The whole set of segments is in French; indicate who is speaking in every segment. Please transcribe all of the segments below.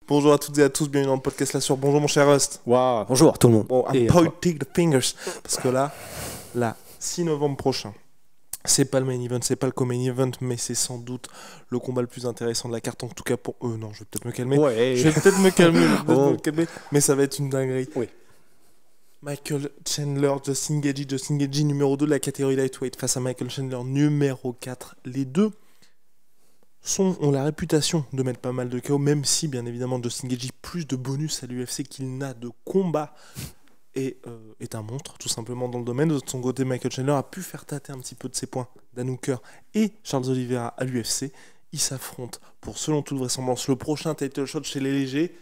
Speaker 1: Bonjour à toutes et à tous, bienvenue dans le podcast La Sur. Bonjour mon cher Rust.
Speaker 2: Wow. Bonjour tout le monde.
Speaker 1: Bon, I'm pointing the fingers. Parce que là, 6 novembre prochain, c'est pas le main event, c'est pas le co-main event, mais c'est sans doute le combat le plus intéressant de la carte, en tout cas pour eux. Non, je vais peut-être me calmer.
Speaker 2: Ouais.
Speaker 1: Je vais peut-être me calmer, mais ça va être une dinguerie.
Speaker 2: Oui.
Speaker 1: Michael Chandler, Justin Gaethje numéro 2 de la catégorie lightweight face à Michael Chandler numéro 4. Les deux ont la réputation de mettre pas mal de KO, même si bien évidemment Justin Gaethje plus de bonus à l'UFC qu'il n'a de combat et est un monstre tout simplement dans le domaine. De son côté, Michael Chandler a pu faire tâter un petit peu de ses points Dan Hooker et Charles Oliveira à l'UFC. Ils s'affrontent pour, selon toute vraisemblance, le prochain title shot chez les légers.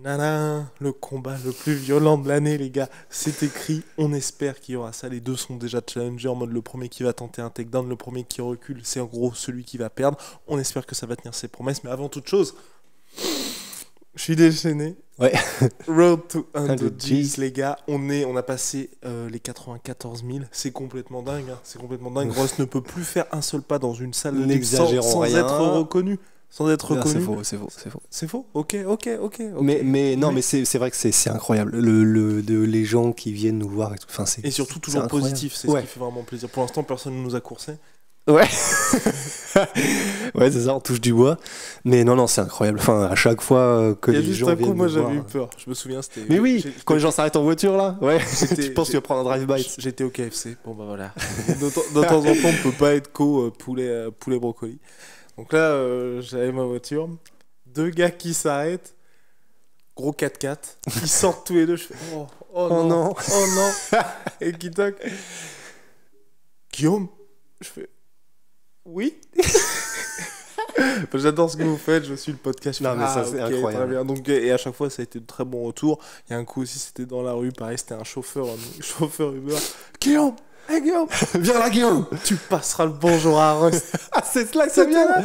Speaker 1: Nana, le combat le plus violent de l'année, les gars, c'est écrit. On espère qu'il y aura ça. Les deux sont déjà challengés en mode le premier qui va tenter un takedown, le premier qui recule, c'est en gros celui qui va perdre. On espère que ça va tenir ses promesses, mais avant toute chose, je suis déchaîné.
Speaker 2: Ouais.
Speaker 1: Road to 100 G's, les gars. On a passé les 94 000. C'est complètement dingue. Hein. C'est complètement dingue. Ross ne peut plus faire un seul pas dans une salle sans être reconnu. Sans être reconnu. C'est faux. Ok.
Speaker 2: Mais non, mais c'est vrai que c'est incroyable. Les gens qui viennent nous voir et tout. Enfin,
Speaker 1: et surtout toujours positif. C'est ce qui fait vraiment plaisir. Pour l'instant, personne ne nous a coursé.
Speaker 2: Ouais. Ouais, c'est ça, on touche du bois. Mais non, c'est incroyable. Enfin, à chaque fois que les gens viennent nous voir...
Speaker 1: moi j'avais eu peur. Je me souviens, c'était...
Speaker 2: Mais oui, quand les gens s'arrêtent en voiture, là. Ouais, tu penses que tu vas prendre un drive-by.
Speaker 1: J'étais au KFC. Bon, bah voilà. De temps en temps, on peut pas être poulet brocoli. Donc là, j'avais ma voiture. Deux gars qui s'arrêtent. Gros 4x4. Ils sortent tous les deux. Je fais... Oh non. Et qui toque. Guillaume. Je fais... Oui. J'adore ce que vous faites, je suis le podcast.
Speaker 2: Non, mais ça, c'est incroyable.
Speaker 1: Très bien. Donc, et à chaque fois, ça a été de très bons retours. Il y a un coup aussi, c'était dans la rue, pareil, c'était un chauffeur Uber. Guillaume, hey Guillaume,
Speaker 2: viens là, Guillaume.
Speaker 1: Tu passeras le bonjour à Rust.
Speaker 2: Ah, c'est là que ça vient là.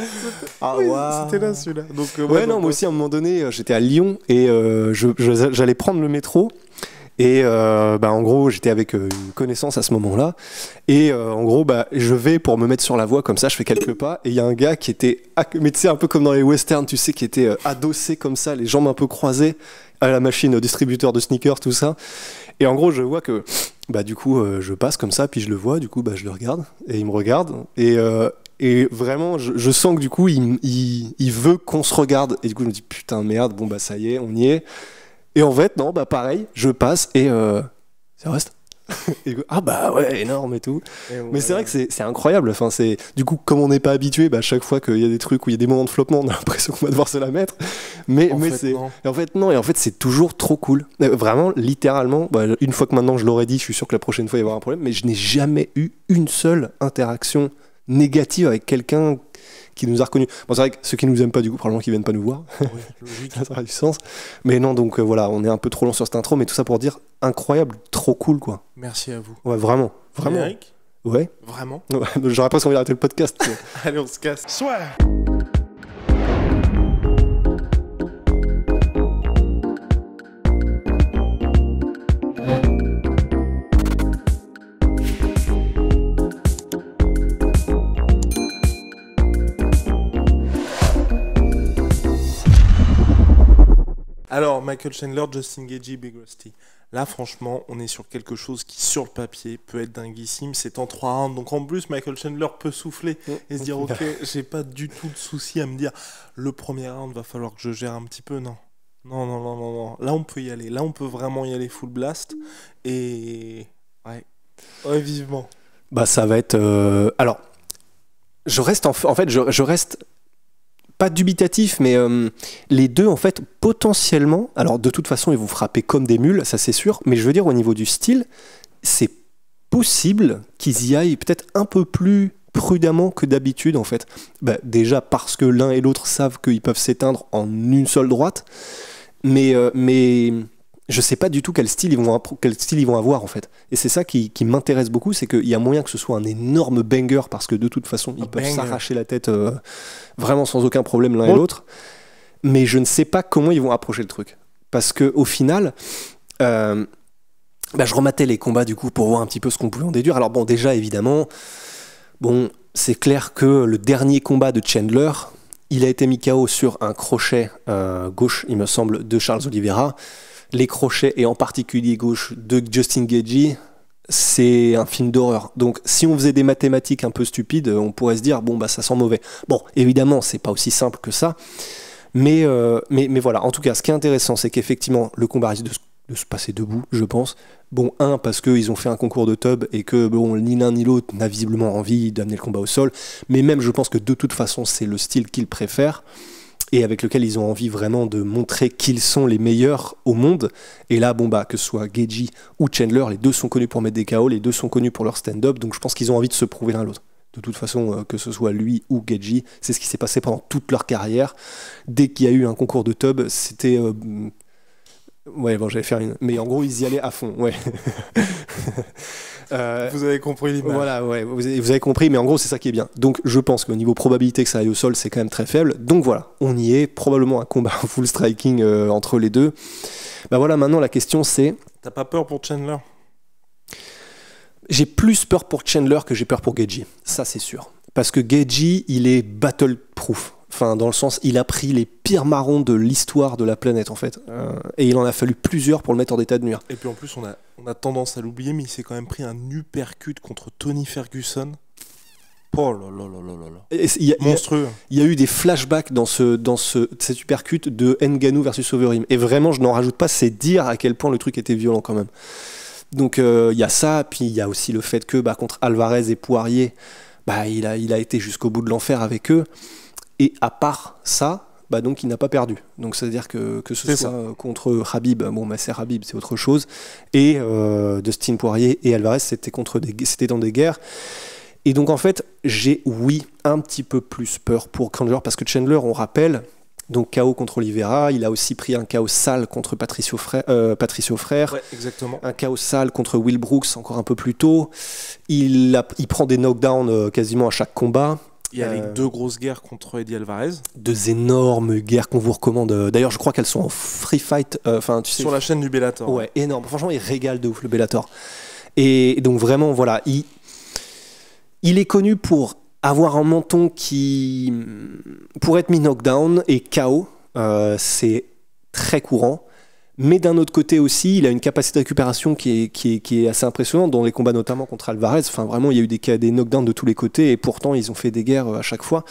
Speaker 1: Ah oui, wow. C'était là celui-là. Donc,
Speaker 2: moi aussi, à un moment donné, j'étais à Lyon et j'allais prendre le métro. Et en gros, j'étais avec une connaissance à ce moment-là. Et en gros, je vais pour me mettre sur la voie comme ça, je fais quelques pas. Et il y a un gars qui était, mais tu sais, un peu comme dans les westerns, tu sais, qui était adossé comme ça, les jambes un peu croisées à la machine distributeur de sneakers, tout ça. Et en gros, je vois que, du coup, je passe comme ça, puis je le vois, du coup, je le regarde. Et il me regarde. Et vraiment, je sens que du coup, il veut qu'on se regarde. Et du coup, je me dis, putain, merde, bon, ça y est, on y est. Et en fait, non, pareil, je passe et ça reste. Et ouais, énorme et tout. Mais c'est vrai que c'est incroyable. Enfin, du coup, comme on n'est pas habitué, à chaque fois qu'il y a des trucs où il y a des moments de flottement, on a l'impression qu'on va devoir se la mettre. Mais c'est toujours trop cool. Vraiment, littéralement, une fois que maintenant je l'aurais dit, je suis sûr que la prochaine fois il va y avoir un problème. Mais je n'ai jamais eu une seule interaction négative avec quelqu'un qui nous a reconnus. Bon, c'est vrai que ceux qui nous aiment pas, du coup, probablement qu'ils viennent pas nous voir. Oui, logique. Ça a du sens. Mais non, donc voilà, on est un peu trop long sur cette intro, mais tout ça pour dire incroyable, trop cool, quoi.
Speaker 1: Merci à vous.
Speaker 2: Ouais, vraiment.
Speaker 1: Eric ?
Speaker 2: Ouais.
Speaker 1: Vraiment ?
Speaker 2: Ouais, j'aurais presque envie d'arrêter le podcast.
Speaker 1: Allez, on se casse.
Speaker 3: Soit.
Speaker 1: Alors, Michael Chandler, Justin Gaethje, Big Rusty. Là, franchement, on est sur quelque chose qui, sur le papier, peut être dinguissime. C'est en 3 rounds. Donc, en plus, Michael Chandler peut souffler et se dire, ok, j'ai pas du tout de souci à me dire, le premier round, va falloir que je gère un petit peu. Non. Là, on peut y aller. Là, on peut vraiment y aller full blast. Et... Ouais, vivement.
Speaker 2: Ça va être... Alors, je reste... En fait, je reste... pas dubitatif, mais les deux, en fait, potentiellement, alors de toute façon, ils vont frapper comme des mules, ça c'est sûr, mais je veux dire, au niveau du style, c'est possible qu'ils y aillent peut-être un peu plus prudemment que d'habitude, en fait. Déjà parce que l'un et l'autre savent qu'ils peuvent s'éteindre en une seule droite, mais je sais pas du tout quel style ils vont avoir, en fait. Et c'est ça qui m'intéresse beaucoup, c'est qu'il y a moyen que ce soit un énorme banger, parce que de toute façon, ils peuvent s'arracher la tête vraiment sans aucun problème l'un et l'autre. Mais je ne sais pas comment ils vont approcher le truc. Parce qu'au final, je rematais les combats, du coup, pour voir un petit peu ce qu'on pouvait en déduire. Alors bon, déjà, évidemment, c'est clair que le dernier combat de Chandler, Il a été mis KO sur un crochet gauche, il me semble, de Charles Oliveira. Les crochets, et en particulier gauche, de Justin Gaethje, c'est un film d'horreur. Donc, si on faisait des mathématiques un peu stupides, on pourrait se dire, bon, bah, ça sent mauvais. Bon, évidemment, c'est pas aussi simple que ça. Mais voilà, en tout cas, ce qui est intéressant, c'est qu'effectivement, le combat risque de se passer debout, je pense. Bon, parce qu'ils ont fait un concours de tub et que bon, ni l'un ni l'autre n'a visiblement envie d'amener le combat au sol. Mais même, je pense que de toute façon, c'est le style qu'ils préfèrent et avec lequel ils ont envie vraiment de montrer qu'ils sont les meilleurs au monde. Et là, bon, bah, que ce soit Gaethje ou Chandler, les deux sont connus pour mettre des KO, les deux sont connus pour leur stand-up. Donc, je pense qu'ils ont envie de se prouver l'un l'autre. De toute façon, que ce soit lui ou Gaethje, c'est ce qui s'est passé pendant toute leur carrière. Dès qu'il y a eu un concours de tub, c'était... Ouais, bon, j'allais faire une... Mais en gros, ils y allaient à fond, ouais.
Speaker 1: Vous avez compris l'image.
Speaker 2: Voilà, ouais, vous avez compris, mais en gros, c'est ça qui est bien. Donc, je pense qu'au niveau probabilité que ça aille au sol, c'est quand même très faible. Donc voilà, on y est. Probablement un combat full striking entre les deux. Bah voilà, maintenant, la question, c'est...
Speaker 1: T'as pas peur pour Chandler?
Speaker 2: J'ai plus peur pour Chandler que j'ai peur pour Gaethje. Ça, c'est sûr. Parce que Gaethje, il est battle-proof. Enfin, dans le sens, il a pris les pires marrons de l'histoire de la planète, en fait. Et il en a fallu plusieurs pour le mettre en état de nuire.
Speaker 1: Et puis en plus, on a tendance à l'oublier, mais il s'est quand même pris un uppercut contre Tony Ferguson. Oh là là là là là là. Monstrueux.
Speaker 2: Il y a eu des flashbacks dans cet uppercut de Ngannou versus Overeem. Et vraiment, je n'en rajoute pas, c'est dire à quel point le truc était violent quand même. Donc, il y a ça, puis il y a aussi le fait que contre Alvarez et Poirier, il a été jusqu'au bout de l'enfer avec eux. Et à part ça, donc il n'a pas perdu. Donc c'est-à-dire que ce soit contre Khabib, c'est Khabib, c'est autre chose. Et Dustin Poirier et Alvarez, c'était dans des guerres. Et donc en fait, j'ai un petit peu plus peur pour Chandler, parce que Chandler, on rappelle, donc KO contre Oliveira, il a aussi pris un KO sale contre Patricio Frère.
Speaker 1: Ouais, exactement.
Speaker 2: Un KO sale contre Will Brooks encore un peu plus tôt. Il prend des knockdowns quasiment à chaque combat.
Speaker 1: Il y a les deux grosses guerres contre Eddie Alvarez.
Speaker 2: Deux énormes guerres qu'on vous recommande. D'ailleurs, je crois qu'elles sont en free fight.
Speaker 1: Sur la chaîne du Bellator.
Speaker 2: Ouais, énorme. Franchement, il régale de ouf, le Bellator. Et donc, vraiment, voilà. Il est connu pour avoir un menton pour être mis knockdown et KO. C'est très courant. Mais d'un autre côté aussi, il a une capacité de récupération qui est assez impressionnante dans les combats, notamment contre Alvarez. Enfin, vraiment, il y a eu des knockdowns de tous les côtés et pourtant, ils ont fait des guerres à chaque fois.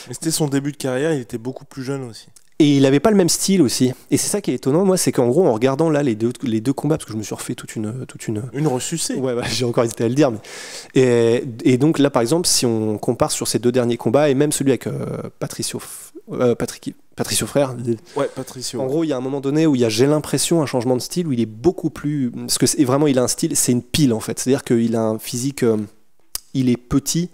Speaker 1: Mais c'était son début de carrière, il était beaucoup plus jeune aussi.
Speaker 2: Et il n'avait pas le même style aussi. Et c'est ça qui est étonnant, moi, c'est qu'en gros, en regardant là les deux combats, parce que je me suis refait toute une...
Speaker 1: Une ressucée.
Speaker 2: Ouais, j'ai encore hésité à le dire. Mais... Et donc là, par exemple, si on compare sur ces deux derniers combats, et même celui avec Patricio Frère.
Speaker 1: Ouais, Patricio.
Speaker 2: En gros, il y a un moment donné où j'ai l'impression un changement de style, où il est beaucoup plus... Parce que vraiment, il a un style, c'est une pile en fait. C'est-à-dire qu'il a un physique... il est petit,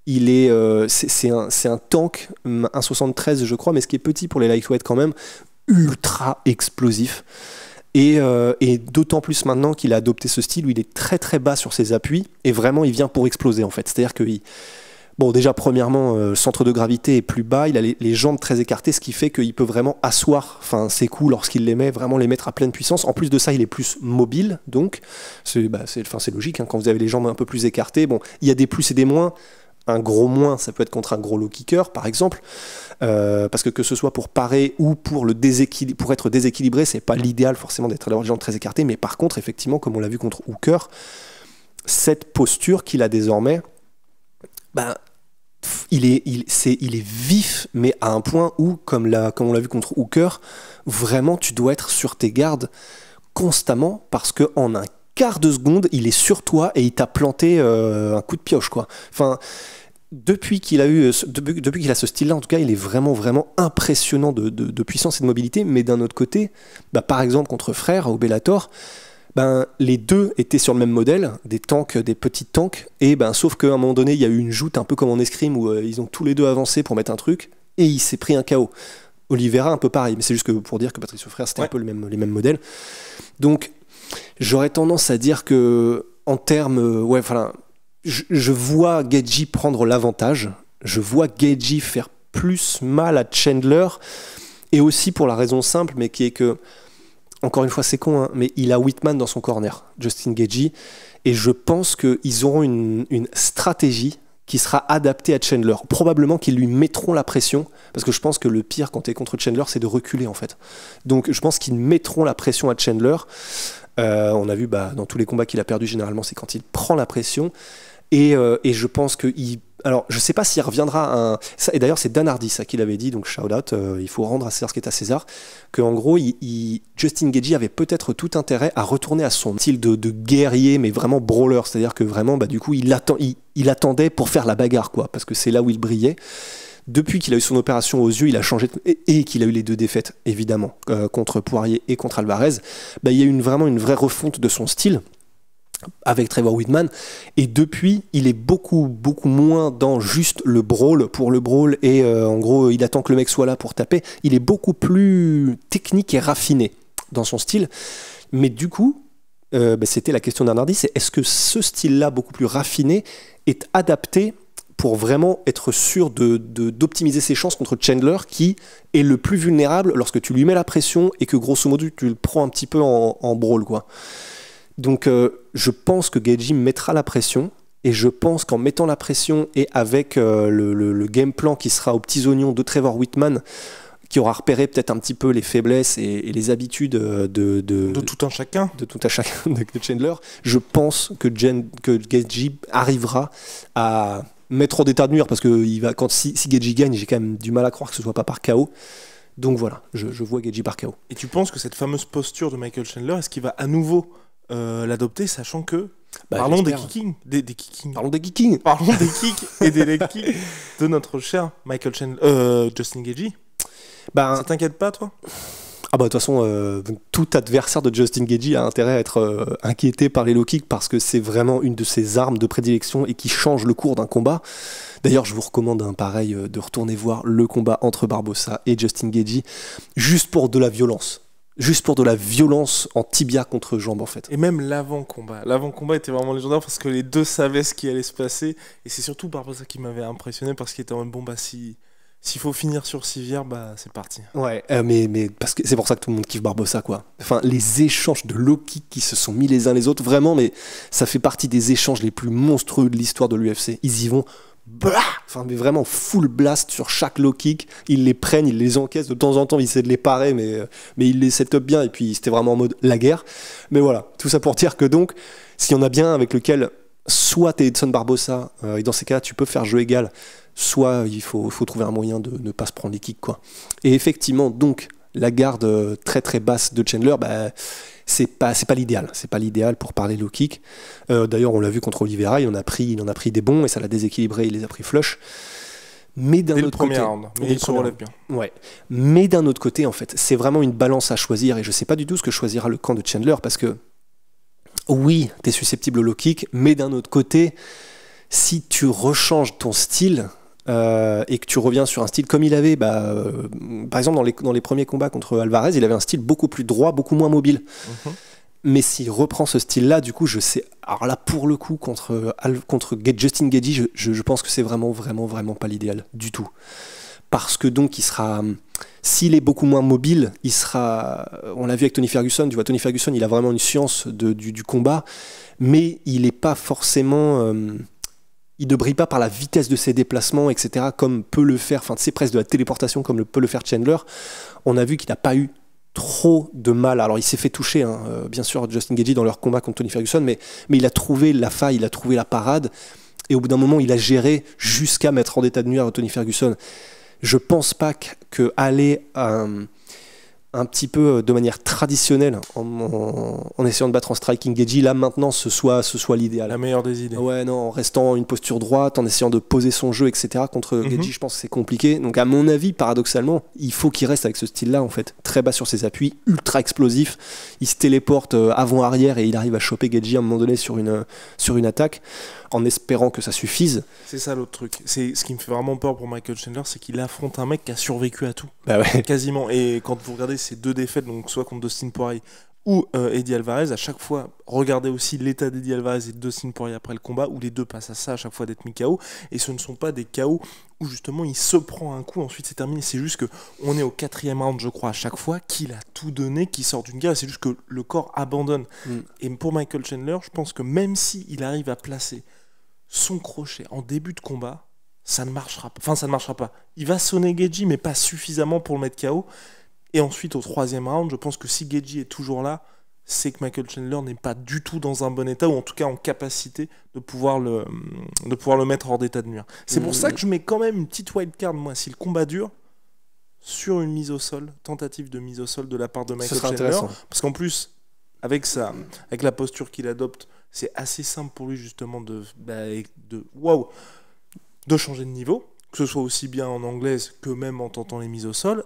Speaker 2: c'est un tank, 1,73 je crois, mais ce qui est petit pour les lightweight quand même, ultra explosif. Et d'autant plus maintenant qu'il a adopté ce style où il est très très bas sur ses appuis, et vraiment il vient pour exploser en fait. C'est-à-dire qu'il... Bon, déjà, premièrement, le centre de gravité est plus bas, il a les jambes très écartées, ce qui fait qu'il peut vraiment asseoir ses coups lorsqu'il les met, vraiment les mettre à pleine puissance. En plus de ça, il est plus mobile, donc c'est logique, quand vous avez les jambes un peu plus écartées. Bon, il y a des plus et des moins. Un gros moins, ça peut être contre un gros low kicker, par exemple, parce que ce soit pour parer ou pour être déséquilibré, c'est pas l'idéal forcément d'être les jambes très écartées, mais par contre, effectivement, comme on l'a vu contre Hooker, cette posture qu'il a désormais, il est vif, mais à un point où, comme on l'a vu contre Hooker, vraiment tu dois être sur tes gardes constamment, parce qu'en un quart de seconde, il est sur toi et il t'a planté un coup de pioche, quoi. Enfin, depuis qu'il a ce style-là, en tout cas, il est vraiment, vraiment impressionnant de puissance et de mobilité. Mais d'un autre côté, par exemple, contre Frère au Bellator, les deux étaient sur le même modèle, des petits tanks, et sauf qu'à un moment donné, il y a eu une joute un peu comme en escrime où ils ont tous les deux avancé pour mettre un truc, et il s'est pris un KO. Oliveira, un peu pareil, mais c'est juste que pour dire que Patricio Frère, c'était un peu les mêmes modèles. Donc, j'aurais tendance à dire que, en termes, je vois Gaethje prendre l'avantage, je vois Gaethje faire plus mal à Chandler, et aussi pour la raison simple, mais qui est que, encore une fois, c'est con, mais il a Whitman dans son corner, Justin Gaethje, et je pense qu'ils auront une stratégie qui sera adapté à Chandler. Probablement qu'ils lui mettront la pression, parce que je pense que le pire quand tu es contre Chandler, c'est de reculer en fait. Donc je pense qu'ils mettront la pression à Chandler. On a vu dans tous les combats qu'il a perdu, généralement, c'est quand il prend la pression. Et je pense que alors, je sais pas s'il reviendra et d'ailleurs, c'est Dan Hardy ça qu'il avait dit, donc shout out, il faut rendre à César ce qui est à César, qu'en gros, Justin Gaethje avait peut-être tout intérêt à retourner à son style de guerrier, mais vraiment brawler, c'est-à-dire que vraiment, du coup, il attendait pour faire la bagarre, quoi, parce que c'est là où il brillait. Depuis qu'il a eu son opération aux yeux, il a changé, et qu'il a eu les 2 défaites, évidemment, contre Poirier et contre Alvarez, il y a eu vraiment une vraie refonte de son style, avec Trevor Whitman, et depuis il est beaucoup moins dans juste le brawl pour le brawl et en gros il attend que le mec soit là pour taper. Il est beaucoup plus technique et raffiné dans son style, mais du coup c'était la question d'Arnardi, c'est est-ce que ce style là beaucoup plus raffiné est adapté pour vraiment être sûr d'optimiser ses chances contre Chandler, qui est le plus vulnérable lorsque tu lui mets la pression et que grosso modo tu le prends un petit peu en brawl, quoi. Donc je pense que Gaethje mettra la pression, et je pense qu'en mettant la pression et avec le game plan qui sera aux petits oignons de Trevor Whitman, qui aura repéré peut-être un petit peu les faiblesses et les habitudes de
Speaker 1: tout un chacun
Speaker 2: de Chandler, je pense que Gaethje arrivera à mettre en état de nuire, parce que si Gaethje gagne, j'ai quand même du mal à croire que ce soit pas par KO. Donc voilà, je vois Gaethje par KO.
Speaker 1: Et tu penses que cette fameuse posture de Michael Chandler, est-ce qu'il va à nouveau l'adopter, sachant que parlons des kickings,
Speaker 2: parlons des kickings,
Speaker 1: parlons des kicks et des leg kicks de notre cher Michael Chandler, Justin Gaethje. Ça t'inquiète pas, toi?
Speaker 2: De toute façon, tout adversaire de Justin Gaethje a intérêt à être inquiété par les low kicks, parce que c'est vraiment une de ses armes de prédilection et qui change le cours d'un combat. D'ailleurs, je vous recommande de retourner voir le combat entre Barbosa et Justin Gaethje, juste pour de la violence. Juste pour de la violence en tibia contre jambe, en fait.
Speaker 1: Et même l'avant-combat. L'avant-combat était vraiment légendaire, parce que les deux savaient ce qui allait se passer. Et c'est surtout Barbosa qui m'avait impressionné, parce qu'il était en mode s'il faut finir sur civière, c'est parti.
Speaker 2: Ouais, mais parce que c'est pour ça que tout le monde kiffe Barbosa, quoi. Enfin, les échanges de low kicks qui se sont mis les uns les autres, vraiment, mais ça fait partie des échanges les plus monstrueux de l'histoire de l'UFC. Ils y vont mais vraiment full blast sur chaque low kick. Ils les prennent, ils les encaissent de temps en temps, ils essaient de les parer, mais ils les set up bien, et puis c'était vraiment en mode la guerre. Mais voilà, tout ça pour dire que donc, s'il y en a bien avec lequel soit t'es Edson Barbosa, et dans ces cas-là tu peux faire jeu égal, soit il faut trouver un moyen de ne pas se prendre les kicks, quoi. Et effectivement, donc, la garde très très basse de Chandler, c'est pas l'idéal. C'est pas l'idéal pour parler low kick. D'ailleurs, on l'a vu contre Oliveira, il en a pris des bons, et ça l'a déséquilibré, il les a pris flush. Mais d'un autre côté,
Speaker 1: il se relève bien.
Speaker 2: Ouais. Mais d'un autre côté, en fait, c'est vraiment une balance à choisir, et je sais pas du tout ce que choisira le camp de Chandler, parce que oui, t'es susceptible au low kick, mais d'un autre côté, si tu rechanges ton style, et que tu reviens sur un style comme il avait, par exemple dans les premiers combats contre Alvarez, il avait un style beaucoup plus droit, beaucoup moins mobile. Mais s'il reprend ce style-là, du coup, je sais. Alors là, pour le coup, contre Justin Gaethje, je pense que c'est vraiment pas l'idéal du tout. Parce que donc, s'il est beaucoup moins mobile, il sera. On l'a vu avec Tony Ferguson. Tu vois, Tony Ferguson, il a vraiment une science du combat, mais il n'est pas forcément. Il ne brille pas par la vitesse de ses déplacements, etc., comme peut le faire, c'est presque de la téléportation, comme peut le faire Chandler. On a vu qu'il n'a pas eu trop de mal. Alors, il s'est fait toucher, bien sûr, Justin Gaethje dans leur combat contre Tony Ferguson, mais il a trouvé la faille, il a trouvé la parade, et au bout d'un moment, il a géré jusqu'à mettre en état de nuire Tony Ferguson. Je pense pas qu'aller un petit peu de manière traditionnelle en essayant de battre en striking Gaethje, là maintenant ce soit l'idéal.
Speaker 1: La meilleure des idées.
Speaker 2: Ouais, non, en restant une posture droite, en essayant de poser son jeu, etc. Contre Gaethje, je pense que c'est compliqué. Donc à mon avis, paradoxalement, il faut qu'il reste avec ce style-là, en fait. Très bas sur ses appuis, ultra explosif. Il se téléporte avant-arrière et il arrive à choper Gaethje à un moment donné sur une attaque, en espérant que ça suffise.
Speaker 1: C'est ça l'autre truc. C'est ce qui me fait vraiment peur pour Michael Chandler, c'est qu'il affronte un mec qui a survécu à tout.
Speaker 2: Bah ouais.
Speaker 1: Quasiment. Et quand vous regardez ces deux défaites, donc soit contre Dustin Poirier ou Eddie Alvarez, à chaque fois, regardez aussi l'état d'Eddie Alvarez et de Dustin Poirier après le combat, où les deux passent à ça à chaque fois d'être mis KO, et ce ne sont pas des KO où justement il se prend un coup, ensuite c'est terminé. C'est juste qu'on est au 4e round, je crois, à chaque fois, qu'il a tout donné, qu'il sort d'une guerre, et c'est juste que le corps abandonne. Et pour Michael Chandler, je pense que même s'il arrive à placer son crochet en début de combat, ça ne marchera pas. Enfin, ça ne marchera pas. Il va sonner Geji, mais pas suffisamment pour le mettre KO. Et ensuite, au 3e round, je pense que si Geji est toujours là, c'est que Michael Chandler n'est pas du tout dans un bon état, ou en tout cas en capacité de pouvoir le mettre hors d'état de nuire. C'est pour ça que je mets quand même une petite wildcard, moi, si le combat dure, sur une mise au sol, tentative de mise au sol de la part de Michael Chandler. Parce qu'en plus, avec la posture qu'il adopte, c'est assez simple pour lui justement de changer de niveau, que ce soit aussi bien en anglaise que même en tentant les mises au sol.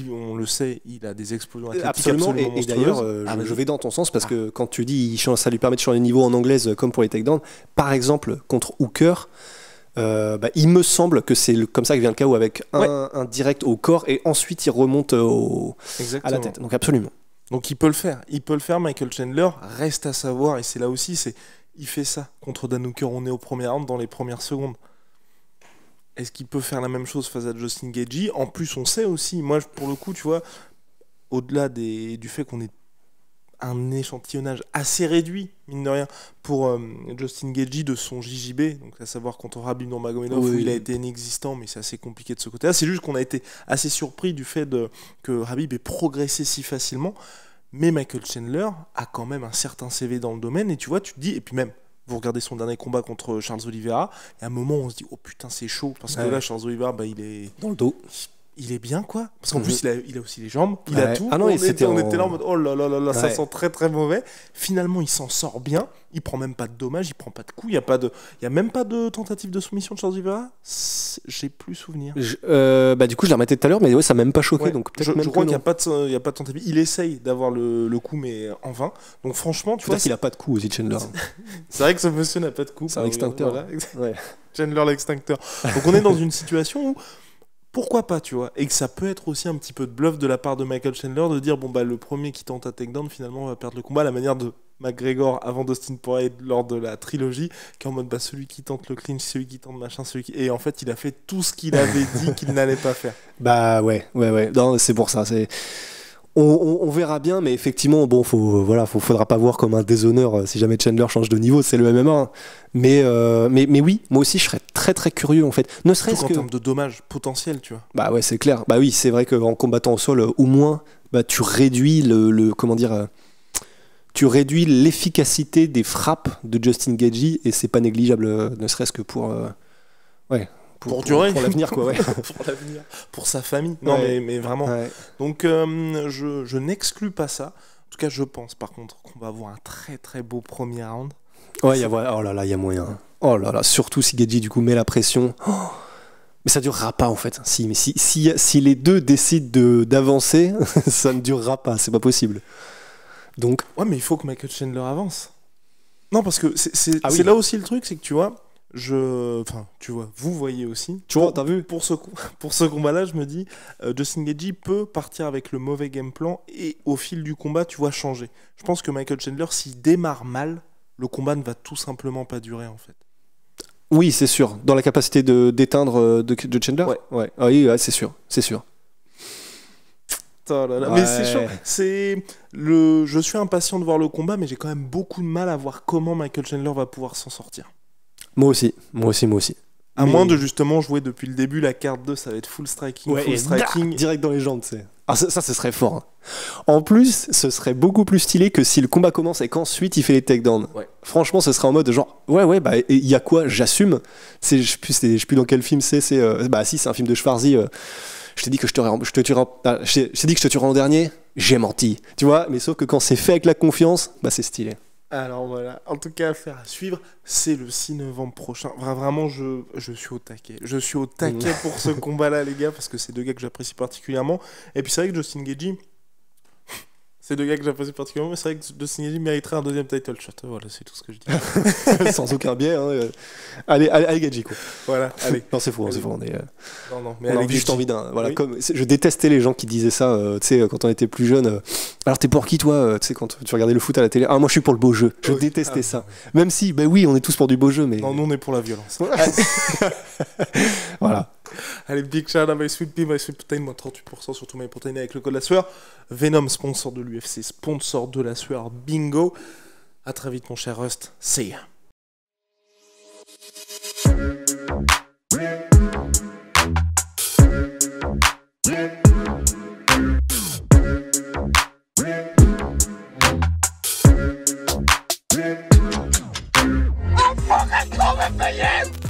Speaker 1: On le sait, il a des explosions athlétiques absolument
Speaker 2: et d'ailleurs, je vais dans ton sens parce que quand tu dis ça lui permet de changer de niveau en anglaise comme pour les takedowns, par exemple contre Hooker, il me semble que c'est comme ça que vient le KO avec un direct au corps et ensuite il remonte à la tête. Donc absolument.
Speaker 1: Donc il peut le faire, Michael Chandler. Reste à savoir, et c'est là aussi, il fait ça contre Dan Hooker, on est au premier round dans les premières secondes. Est-ce qu'il peut faire la même chose face à Justin Gaethje? En plus, on sait aussi, moi pour le coup, tu vois, au-delà du fait qu'on ait un échantillonnage assez réduit, mine de rien, pour Justin Gaethje de son JJB, donc à savoir contre Khabib Nurmagomedov, où il a été inexistant, mais c'est assez compliqué de ce côté-là. C'est juste qu'on a été assez surpris du fait que Khabib ait progressé si facilement, mais Michael Chandler a quand même un certain CV dans le domaine, et tu vois, tu te dis, et puis même, vous regardez son dernier combat contre Charles Oliveira, et à un moment on se dit, oh putain c'est chaud, parce que là Charles Oliveira, il est
Speaker 2: dans le dos.
Speaker 1: Il est bien, quoi. Parce qu'en plus, il a aussi les jambes, il a tout.
Speaker 2: Ah non,
Speaker 1: on était là en mode, oh là là là,
Speaker 2: ouais.
Speaker 1: Ça sent très très mauvais. Finalement, il s'en sort bien. Il prend même pas de dommages, il prend pas de coups. Il y a même pas de tentative de soumission de Charles Oliveira. J'ai plus souvenir.
Speaker 2: Du coup, je l'ai remetté tout à l'heure, mais ça m'a même pas choqué.
Speaker 1: Ouais.
Speaker 2: Donc
Speaker 1: je crois qu'il n'y a pas de tentative. Il essaye d'avoir le coup, mais en vain. Donc franchement, tu vois.
Speaker 2: qu'il a pas de coup aussi, Chandler.
Speaker 1: C'est vrai que ce monsieur n'a pas de coup.
Speaker 2: C'est un extincteur.
Speaker 1: Voilà. Ouais. Chandler l'extincteur. Donc on est dans une situation où. Pourquoi pas, tu vois, et que ça peut être aussi un petit peu de bluff de la part de Michael Chandler de dire le premier qui tente un takedown finalement va perdre le combat, à la manière de McGregor avant Dustin Poirier lors de la trilogie, qui est en mode celui qui tente le clinch, celui qui tente machin, et en fait il a fait tout ce qu'il avait dit qu'il n'allait pas faire.
Speaker 2: Ouais. Non, c'est pour ça. On verra bien, mais effectivement, faudra pas voir comme un déshonneur si jamais Chandler change de niveau, c'est le MMA. Mais oui, moi aussi je serais très très curieux en fait. Ne serait-ce
Speaker 1: en termes de dommages potentiels, tu vois.
Speaker 2: Bah ouais, c'est clair. Bah oui, c'est vrai qu'en combattant au sol, au moins, tu réduis tu réduis l'efficacité des frappes de Justin Gaethje et c'est pas négligeable, ne serait-ce que pour
Speaker 1: durer.
Speaker 2: Pour l'avenir, quoi, ouais.
Speaker 1: Pour l'avenir, pour sa famille. Non, mais vraiment. Ouais. Donc, je n'exclus pas ça. En tout cas, je pense, par contre, qu'on va avoir un très, très beau premier round.
Speaker 2: Ouais, oh là là, il y a moyen. Oh là là, surtout si Gaethje, du coup, met la pression. Oh, mais ça durera pas, en fait. Si les deux décident d'avancer, ça ne durera pas. C'est pas possible. Donc...
Speaker 1: Ouais, mais il faut que Michael Chandler avance. Non, parce que c'est là aussi le truc, c'est que tu vois... vous voyez aussi.
Speaker 2: Tu vois, t'as vu.
Speaker 1: Pour ce combat-là, je me dis, Justin Gaethje peut partir avec le mauvais game plan et au fil du combat, tu vois, changer. Je pense que Michael Chandler, s'il démarre mal, le combat ne va tout simplement pas durer, en fait.
Speaker 2: Oui, c'est sûr. Dans la capacité d'éteindre de Chandler. Ouais. Ah oui, c'est sûr.
Speaker 1: Oh là là. Ouais. Mais c'est chaud. Je suis impatient de voir le combat, mais j'ai quand même beaucoup de mal à voir comment Michael Chandler va pouvoir s'en sortir.
Speaker 2: Moi aussi.
Speaker 1: À moins de justement jouer depuis le début la carte 2, ça va être full striking,
Speaker 2: direct dans les jambes, tu sais. Ah, ça, ce serait fort. Hein. En plus, ce serait beaucoup plus stylé que si le combat commence et qu'ensuite il fait les takedowns. Ouais. Franchement, ce serait en mode genre, il y a quoi, j'assume. Je sais plus dans quel film c'est. Si, c'est un film de Schwarzy. Je t'ai dit que je te tuerais en dernier, j'ai menti. Tu vois, mais sauf que quand c'est fait avec la confiance, c'est stylé.
Speaker 1: Alors voilà, en tout cas, affaire à suivre, c'est le 6 novembre prochain. Vraiment, je suis au taquet. Je suis au taquet pour ce combat-là, les gars, parce que c'est deux gars que j'apprécie particulièrement. Et puis c'est vrai que Justin Gaethje, c'est deux gars que j'apprécie particulièrement, mais c'est vrai que Justin Gaethje mériterait un deuxième title shot. Voilà, c'est tout ce que je dis.
Speaker 2: Sans aucun biais. Hein. Allez, Gaethje, quoi.
Speaker 1: Voilà, allez.
Speaker 2: Non, c'est faux. Non, mais
Speaker 1: on a
Speaker 2: juste envie d'un. Voilà, oui. Je détestais les gens qui disaient ça, tu sais, quand on était plus jeune. Alors, t'es pour qui, toi, tu sais, quand tu regardais le foot à la télé? Ah, moi, je suis pour le beau jeu. Je détestais ça. Même si, oui, on est tous pour du beau jeu, mais.
Speaker 1: Non, nous, on est pour la violence.
Speaker 2: Voilà.
Speaker 1: Allez, big shout out My Sweet Pea, My Sweet Protein, moins 38% sur tout My Protein avec le code la sueur. Venom, sponsor de l'UFC, sponsor de la sueur, bingo. À très vite, mon cher Rust. See ya.
Speaker 3: I'm fucking coming for you!